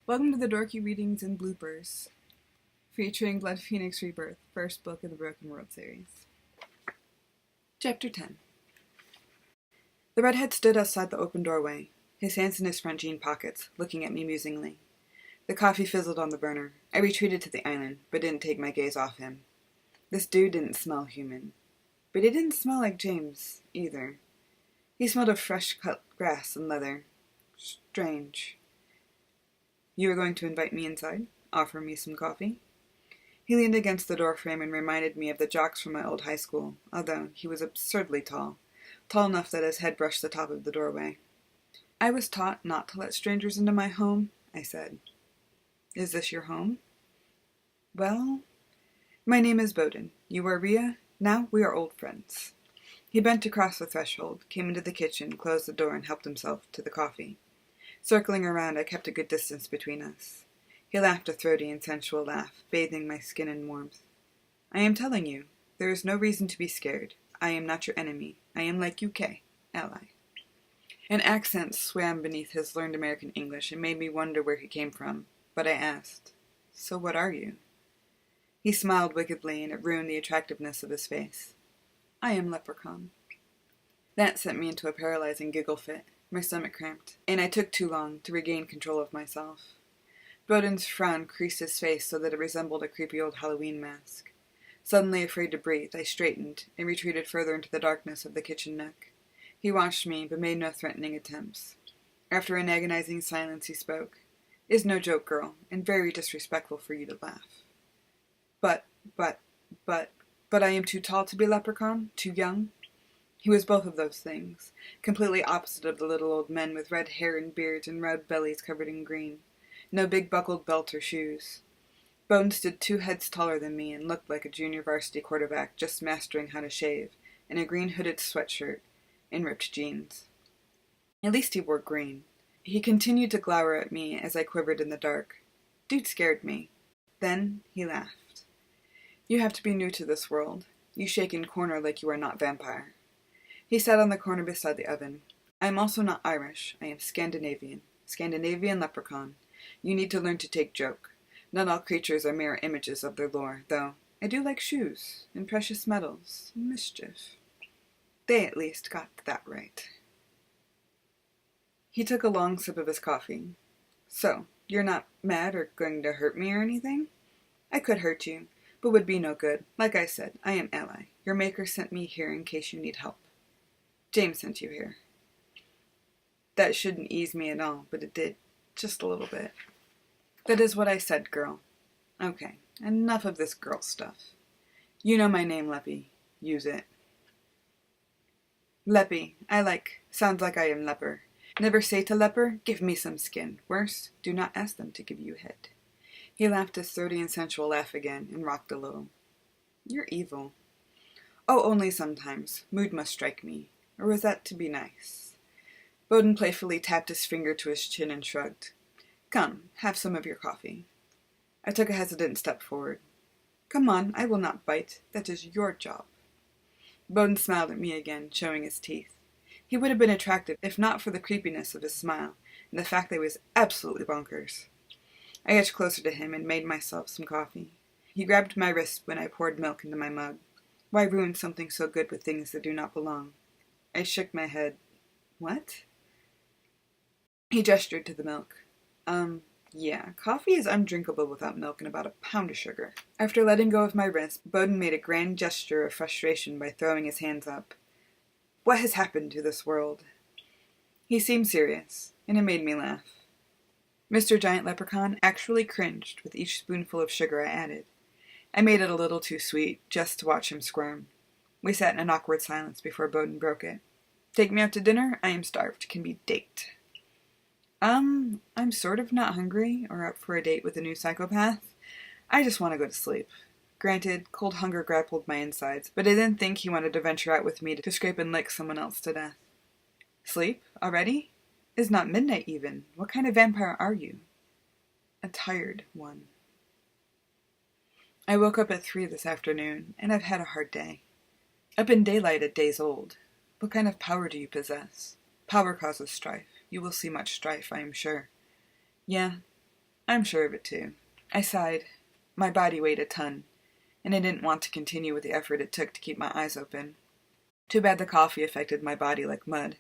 Welcome to the Dorky Readings and Bloopers, featuring Blood Phoenix Rebirth, first book in the Broken World series. Chapter 10. The redhead stood outside the open doorway, his hands in his front jean pockets, looking at me musingly. The coffee fizzled on the burner. I retreated to the island, but didn't take my gaze off him. This dude didn't smell human. But he didn't smell like James, either. He smelled of fresh cut grass and leather. Strange. You were going to invite me inside? Offer me some coffee? He leaned against the doorframe and reminded me of the jocks from my old high school, although he was absurdly tall enough that his head brushed the top of the doorway. I was taught not to let strangers into my home, I said. Is this your home? Well, my name is Bowden. You are Rhea. Now we are old friends. He bent across the threshold, came into the kitchen, closed the door, and helped himself to the coffee. Circling around, I kept a good distance between us. He laughed a throaty and sensual laugh, bathing my skin in warmth. I am telling you, there is no reason to be scared. I am not your enemy. I am like UK, ally. An accent swam beneath his learned American English and made me wonder where he came from, but I asked, So what are you? He smiled wickedly, and it ruined the attractiveness of his face. I am Leprechaun. That sent me into a paralyzing giggle fit. My stomach cramped, and I took too long to regain control of myself. Bowden's frown creased his face so that it resembled a creepy old Halloween mask. Suddenly afraid to breathe, I straightened and retreated further into the darkness of the kitchen nook. He watched me, but made no threatening attempts. After an agonizing silence, he spoke. Is no joke, girl, and very disrespectful for you to laugh. But I am too tall to be Leprechaun? Too young? He was both of those things, completely opposite of the little old men with red hair and beards and round bellies covered in green. No big buckled belt or shoes. Bowden stood 2 heads taller than me and looked like a junior varsity quarterback just mastering how to shave, in a green hooded sweatshirt and ripped jeans. At least he wore green. He continued to glower at me as I quivered in the dark. Dude scared me. Then he laughed. You have to be new to this world. You shake and corner like you are not vampire. He sat on the corner beside the oven. I am also not Irish. I am Scandinavian. Scandinavian leprechaun. You need to learn to take joke. Not all creatures are mirror images of their lore, though I do like shoes, and precious metals, and mischief. They at least got that right. He took a long sip of his coffee. So, you're not mad or going to hurt me or anything? I could hurt you, but would be no good. Like I said, I am ally. Your maker sent me here in case you need help. James sent you here. That shouldn't ease me at all, but it did. Just a little bit. That is what I said, girl. Okay, enough of this girl stuff. You know my name, Leppy. Use it. Leppy, I like. Sounds like I am leper. Never say to leper, give me some skin. Worse, do not ask them to give you head. He laughed his throaty and sensual laugh again, and rocked a little. You're evil. Oh, only sometimes. Mood must strike me. Or was that to be nice? Bowden playfully tapped his finger to his chin and shrugged. Come, have some of your coffee. I took a hesitant step forward. Come on, I will not bite. That is your job. Bowden smiled at me again, showing his teeth. He would have been attractive if not for the creepiness of his smile and the fact that he was absolutely bonkers. I edged closer to him and made myself some coffee. He grabbed my wrist when I poured milk into my mug. Why ruin something so good with things that do not belong? I shook my head. What? He gestured to the milk. Yeah, coffee is undrinkable without milk and about a pound of sugar. After letting go of my wrist, Bowden made a grand gesture of frustration by throwing his hands up. What has happened to this world? He seemed serious, and it made me laugh. Mr. Giant Leprechaun actually cringed with each spoonful of sugar I added. I made it a little too sweet, just to watch him squirm. We sat in an awkward silence before Bowden broke it. Take me out to dinner? I am starved. Can we date? I'm sort of not hungry or up for a date with a new psychopath. I just want to go to sleep. Granted, cold hunger grappled my insides, but I didn't think he wanted to venture out with me to scrape and lick someone else to death. Sleep? Already? It's not midnight even. What kind of vampire are you? A tired one. I woke up at 3 this afternoon, and I've had a hard day. Up in daylight at days old. What kind of power do you possess? Power causes strife. You will see much strife, I am sure. Yeah, I'm sure of it too. I sighed. My body weighed a ton, and I didn't want to continue with the effort it took to keep my eyes open. Too bad the coffee affected my body like mud.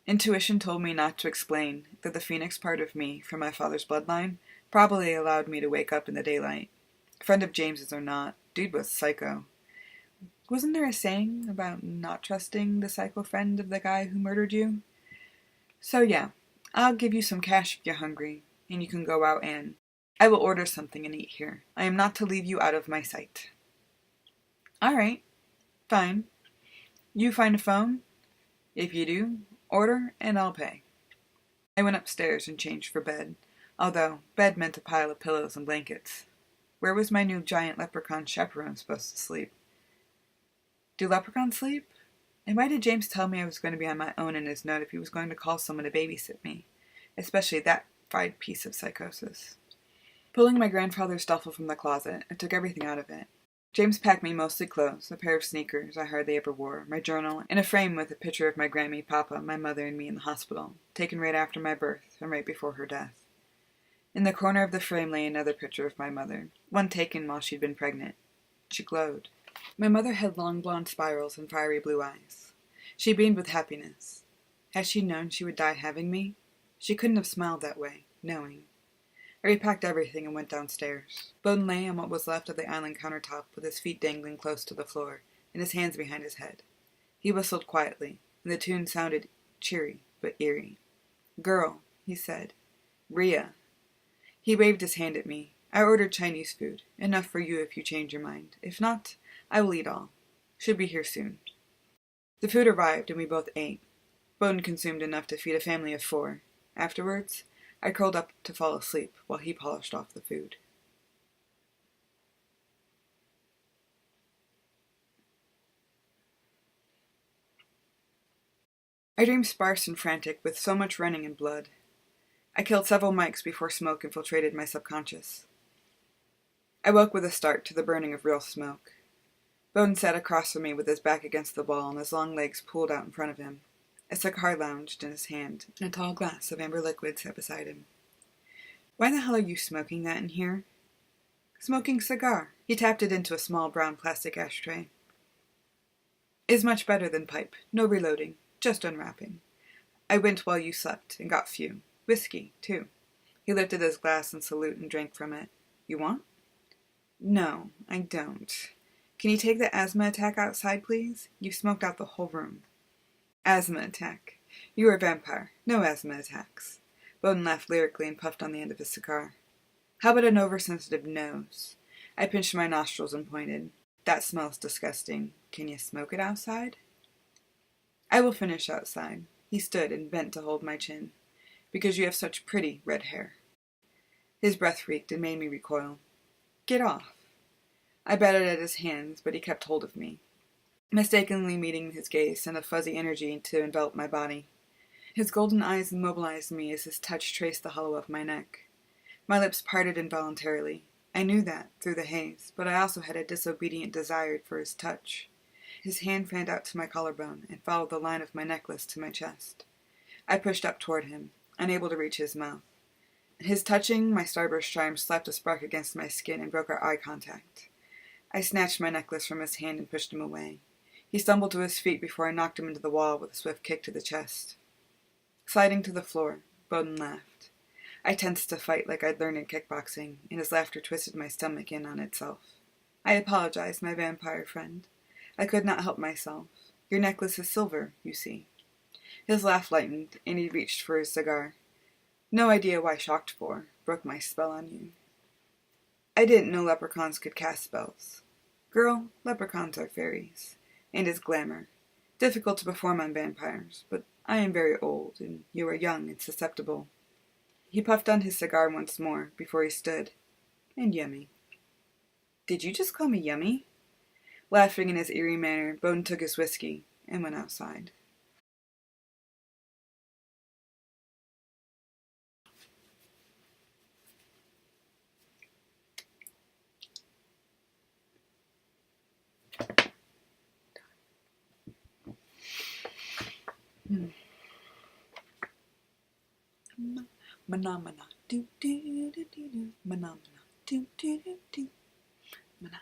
Intuition told me not to explain that the phoenix part of me, from my father's bloodline, probably allowed me to wake up in the daylight. Friend of James's or not, dude was psycho. Wasn't there a saying about not trusting the psycho friend of the guy who murdered you? So yeah, I'll give you some cash if you're hungry, and you can go out and... I will order something and eat here. I am not to leave you out of my sight. All right, fine. You find a phone? If you do, order and I'll pay. I went upstairs and changed for bed, although bed meant a pile of pillows and blankets. Where was my new giant leprechaun chaperone supposed to sleep? Do leprechauns sleep? And why did James tell me I was going to be on my own in his note if he was going to call someone to babysit me? Especially that fried piece of psychosis. Pulling my grandfather's duffel from the closet, I took everything out of it. James packed me mostly clothes, a pair of sneakers I hardly ever wore, my journal, and a frame with a picture of my Grammy, Papa, my mother, and me in the hospital, taken right after my birth and right before her death. In the corner of the frame lay another picture of my mother, one taken while she'd been pregnant. She glowed. My mother had long blonde spirals and fiery blue eyes. She beamed with happiness. Had she known she would die having me? She couldn't have smiled that way, knowing. I repacked everything and went downstairs. Bowden lay on what was left of the island countertop with his feet dangling close to the floor and his hands behind his head. He whistled quietly, and the tune sounded cheery but eerie. "Girl," he said. "Rhea." He waved his hand at me. "I ordered Chinese food. Enough for you if you change your mind. If not, I will eat all. Should be here soon." The food arrived, and we both ate. Bowden consumed enough to feed a family of 4. Afterwards, I curled up to fall asleep while he polished off the food. I dreamed sparse and frantic with so much running and blood. I killed several mics before smoke infiltrated my subconscious. I woke with a start to the burning of real smoke. Bowden sat across from me with his back against the wall and his long legs pulled out in front of him. A cigar lounged in his hand, and a tall glass of amber liquid sat beside him. "Why the hell are you smoking that in here?" "Smoking cigar." He tapped it into a small brown plastic ashtray. "Is much better than pipe. No reloading. Just unwrapping. I went while you slept, and got few. Whiskey, too." He lifted his glass in salute and drank from it. "You want?" "No, I don't. Can you take the asthma attack outside, please? You smoked out the whole room." "Asthma attack. You're a vampire. No asthma attacks." Bowden laughed lyrically and puffed on the end of his cigar. "How about an oversensitive nose?" I pinched my nostrils and pointed. "That smells disgusting. Can you smoke it outside?" "I will finish outside." He stood and bent to hold my chin. "Because you have such pretty red hair." His breath reeked and made me recoil. "Get off." I batted at his hands, but he kept hold of me. Mistakenly meeting his gaze sent a fuzzy energy to envelop my body. His golden eyes immobilized me as his touch traced the hollow of my neck. My lips parted involuntarily. I knew that, through the haze, but I also had a disobedient desire for his touch. His hand fanned out to my collarbone and followed the line of my necklace to my chest. I pushed up toward him, unable to reach his mouth. His touching my starburst charm slapped a spark against my skin and broke our eye contact. I snatched my necklace from his hand and pushed him away. He stumbled to his feet before I knocked him into the wall with a swift kick to the chest. Sliding to the floor, Bowden laughed. I tensed to fight like I'd learned in kickboxing, and his laughter twisted my stomach in on itself. "I apologize, my vampire friend. I could not help myself. Your necklace is silver, you see." His laugh lightened, and he reached for his cigar. "No idea why shocked for. Broke my spell on you." "I didn't know leprechauns could cast spells." "Girl, leprechauns are fairies. And is glamour. Difficult to perform on vampires, but I am very old, and you are young and susceptible." He puffed on his cigar once more, before he stood. "And yummy." "Did you just call me yummy?" Laughing in his eerie manner, Bowden took his whiskey and went outside. Mana mana do do do do do Phenomena. Do do do do. Phenomena.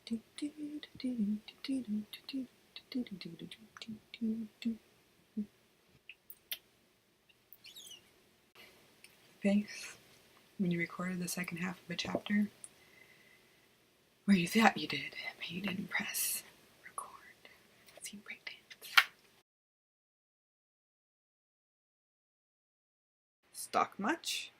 Do do do do do do do do do. Face when you recorded the second half of a chapter where you thought you did, but you didn't press record. See breakdance. Stock much?